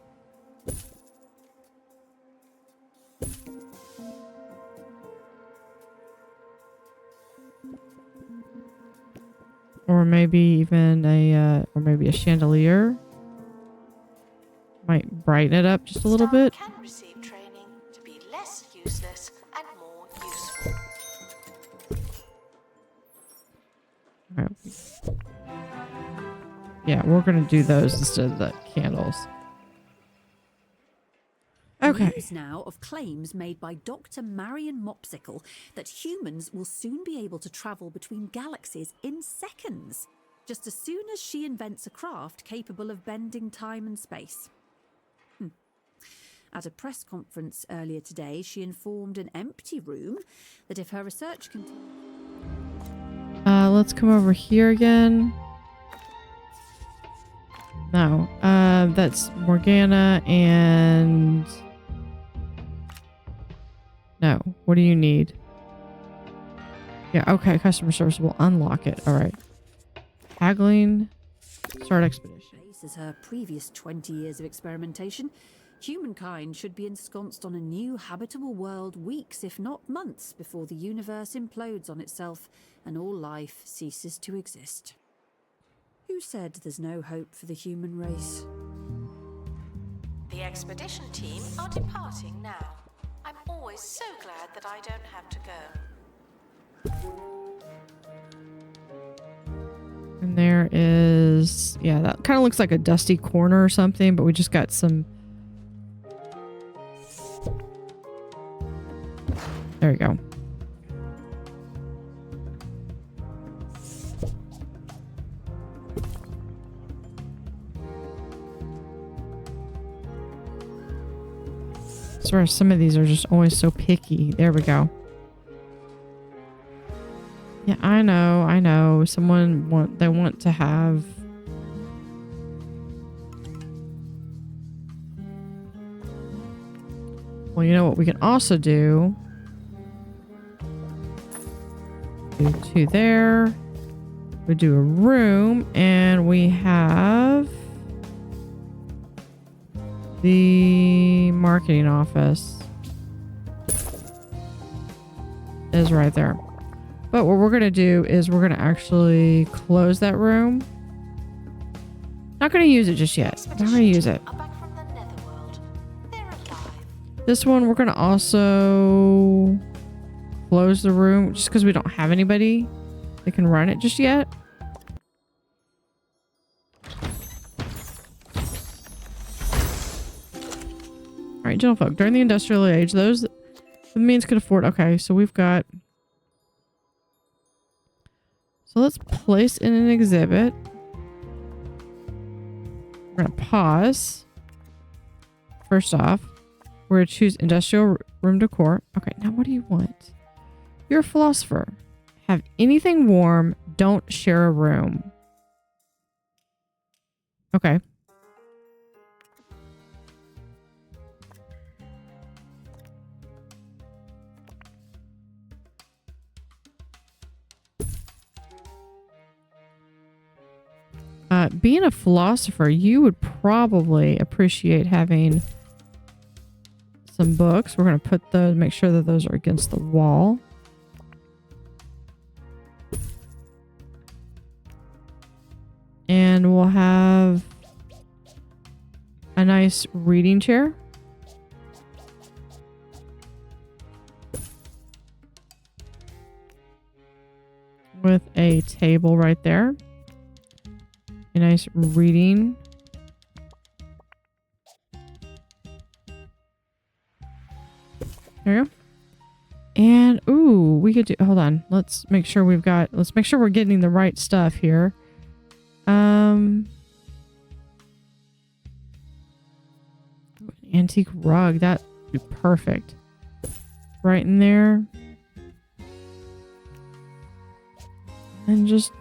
Or maybe even a chandelier. Might brighten it up just a little bit. Staff can receive training to be less useless and more useful. Okay. Yeah, we're gonna do those instead of the candles. Okay. News now of claims made by Dr. Marion Mopsicle that humans will soon be able to travel between galaxies in seconds, just as soon as she invents a craft capable of bending time and space. At a press conference earlier today, she informed an empty room that if her research continues... Let's come over here again. No, that's Morgana and... No, what do you need? Yeah, okay, customer service will unlock it. All right. Haggling, start expedition. As her previous 20 years of experimentation, humankind should be ensconced on a new habitable world weeks, if not months, before the universe implodes on itself and all life ceases to exist. Who said there's no hope for the human race? The expedition team are departing now. I'm always so glad that I don't have to go. And there is... Yeah, that kind of looks like a dusty corner or something, but we just got some... There we go. I swear some of these are just always so picky. There we go. Yeah, I know. They want to have... Well, you know what we can also do? Do two there. We do a room, and we have the marketing office is right there. But what we're going to do is we're going to actually close that room. Not going to use it just yet. Not going to use it. Are back from the netherworld. They're alive. This one, we're going to also close the room just because we don't have anybody that can run it just yet. All right, gentlefolk. During the industrial age, those the means could afford. Okay, so we've got... So let's place in an exhibit. We're going to pause. First off, we're going to choose industrial room decor. Okay, now what do you want? You're a philosopher. Have anything warm. Don't share a room. Okay. being a philosopher, you would probably appreciate having some books. We're going to put those, make sure that those are against the wall. And we'll have a nice reading chair. With a table right there. A nice reading. There you go. And ooh, we could do, hold on. Let's make sure we're getting the right stuff here. Antique rug, that'd be perfect. Right in there. And just,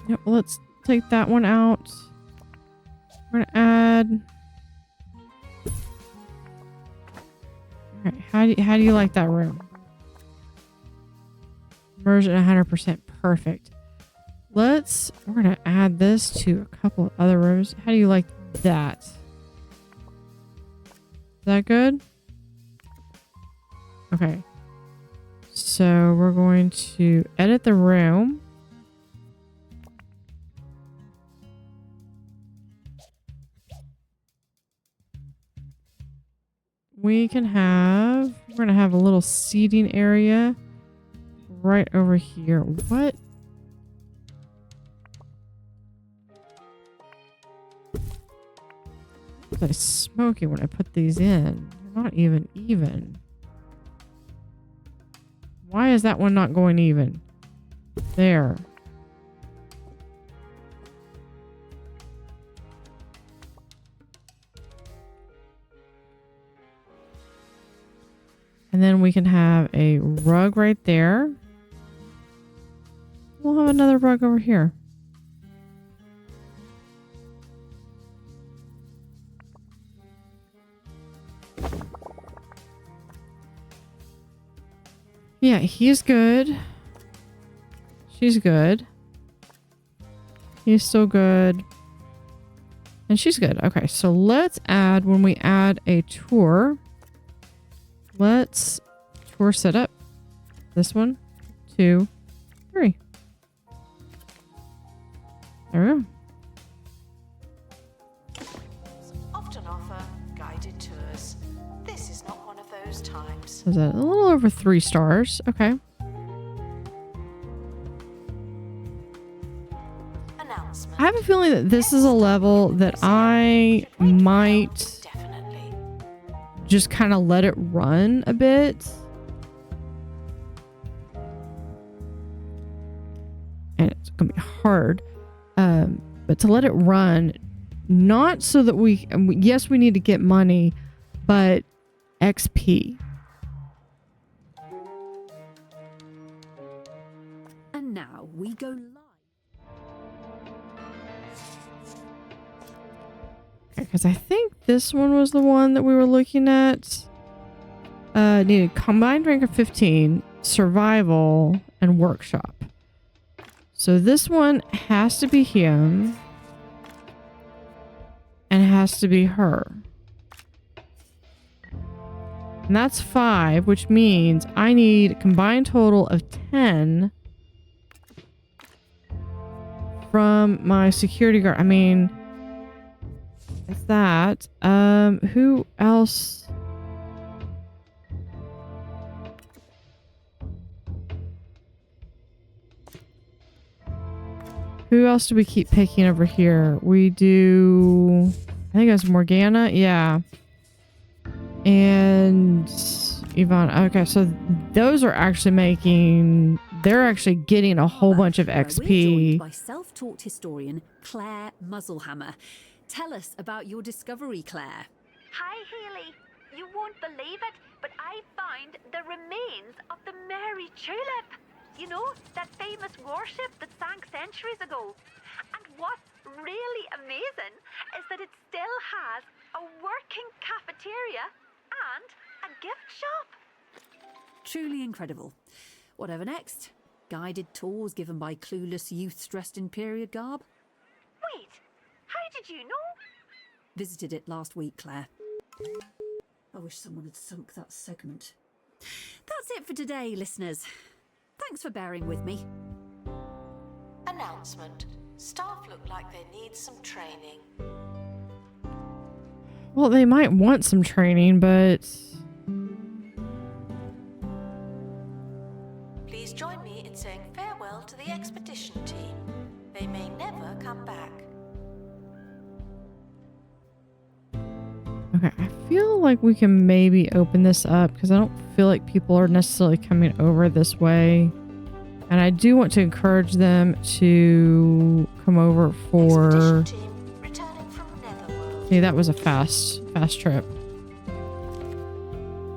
yep, let's take that one out. We're gonna add. Alright, how do you like that room? Immersion 100%, perfect. We're gonna add this to a couple of other rooms. How do you like that? Is that good? Okay. So we're going to edit the room. We're going to have a little seating area right over here. What? Was I smoking when I put these in? They're not even. Why is that one not going even? There. And then we can have a rug right there. We'll have another rug over here. Yeah, he's good. She's good. He's still good. And she's good. Okay, so let's add, when we add a tour, let's tour setup. This one, 2, 3. There we go. Often offer guided tours. This is not one of those times. So is that a little over 3 stars? Okay. Announcement. I have a feeling that this is a level that I might Definitely. just kind of let it run a bit. And it's going to be hard. But to let it run, not so that yes, we need to get money, but XP. And now we go live. Because I think this one was the one that we were looking at. Needed combined rank of 15, survival, and workshop. So this one has to be him. And it has to be her. And that's 5, which means I need a combined total of 10 from my security guard. I mean, it's that. Who else? Who else do we keep picking over here? We do, I think it's Morgana. Yeah. And Yvonne. Okay, so those are actually they're actually getting a whole bunch of We're XP. joined by self-taught historian Claire Muzzlehammer. Tell us about your discovery, Claire. Hi, Haley. You won't believe it, but I found the remains of the Mary Tulip. You know, that famous warship that sank centuries ago. And what's really amazing is that it still has a working cafeteria and a gift shop. Truly incredible. Whatever next? Guided tours given by clueless youths dressed in period garb? Wait, did you know? Visited it last week, Claire. I wish someone had sunk that segment. That's it for today, listeners. Thanks for bearing with me. Announcement. Staff look like they need some training. Well, they might want some training, but... Please join me in saying farewell to the expedition team. They may never come back. Okay, I feel like we can maybe open this up because I don't feel like people are necessarily coming over this way. And I do want to encourage them to come over for... Expedition team returning from Netherworld. See, that was a fast trip.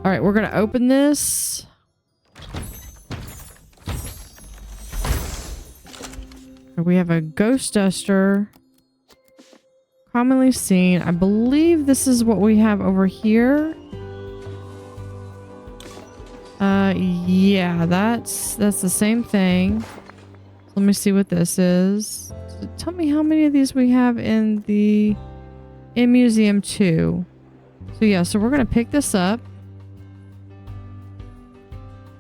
All right, we're going to open this. We have a ghost duster. Commonly seen. I believe this is what we have over here. Yeah, that's the same thing. Let me see what this is. So tell me how many of these we have in Museum 2. So yeah, so we're gonna pick this up.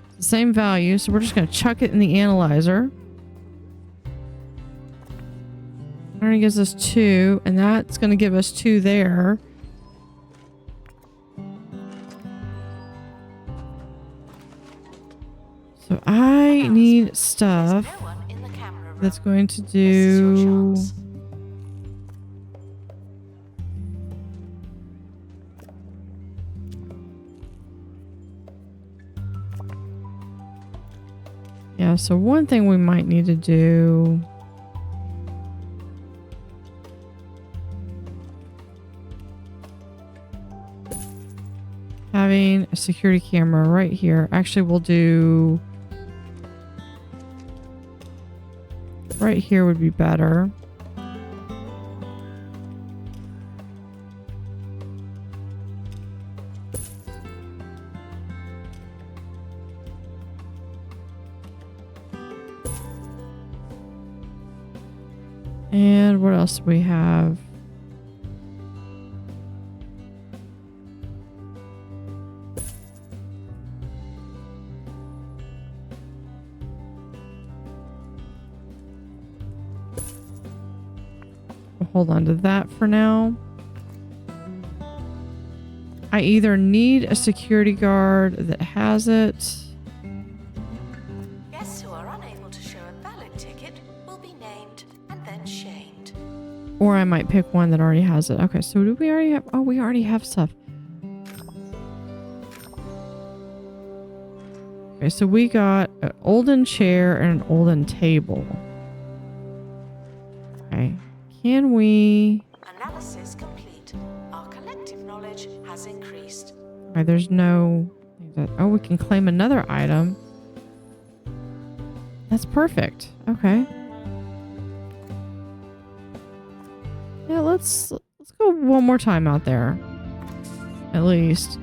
It's the same value, so we're just gonna chuck it in the analyzer. It already gives us 2, and that's gonna give us 2 there. So I need stuff There's no one in the camera room. that's going to This is your do... chance. Yeah, so one thing we might need to do... Having a security camera right here. Actually, we'll do... Right here would be better. And what else do we have? We'll hold on to that for now. I either need a security guard that has it. Guests who are unable to show a valid ticket will be named and then shamed. Or I might pick one that already has it. Okay, so do we already have... Oh, we already have stuff. Okay, so we got an olden chair and an olden table. Okay. Can we... Analysis complete. Our collective knowledge has increased. Okay, there's no... Oh, we can claim another item. That's perfect. Okay. Yeah, let's go one more time out there. At least.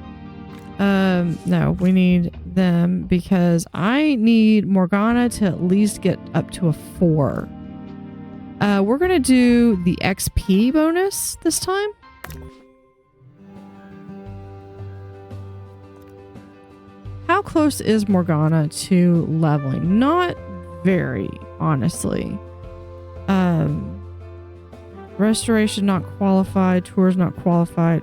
No, we need them because I need Morgana to at least get up to a 4. We're gonna do the XP bonus this time. How close is Morgana to leveling? Not very, honestly. Restoration not qualified. Tours not qualified.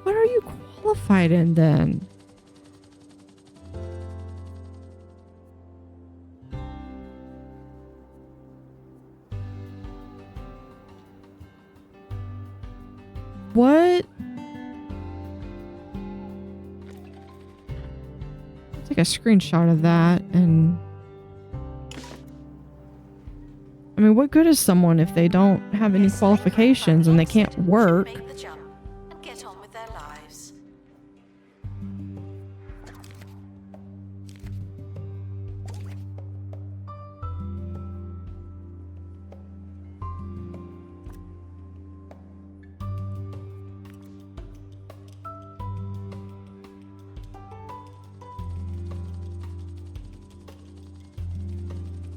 What are you qualified in then? What? I'll take a screenshot of that and... I mean, what good is someone if they don't have any qualifications and they can't work? Make the jump and get on with their lives.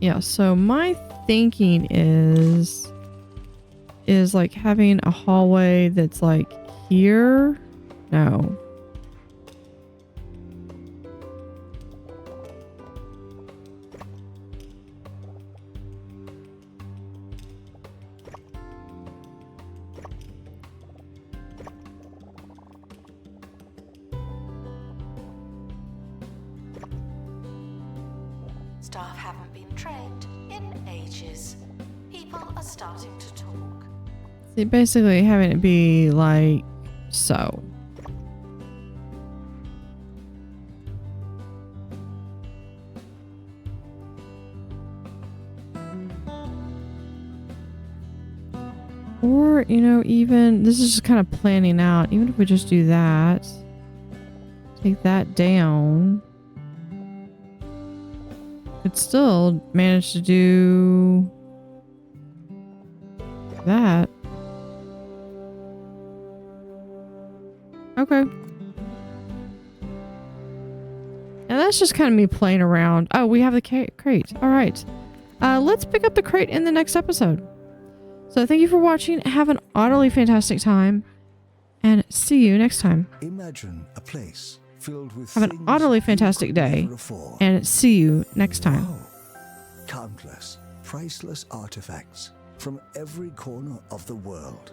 Yeah, so my thinking is is like having a hallway that's like here. No. Staff haven't been trained in ages. People are starting to talk. See, basically having it be like so. Or, you know, even this is just kind of planning out. Even if we just do that, take that down, could still manage to do that. Okay. Now that's just kind of me playing around. Oh, we have the crate. All right. Let's pick up the crate in the next episode. So thank you for watching. Have an utterly fantastic time. And see you next time. Imagine a place filled with Have an things utterly you fantastic could day. never afford. And see you next time. Oh, countless, priceless artifacts from every corner of the world.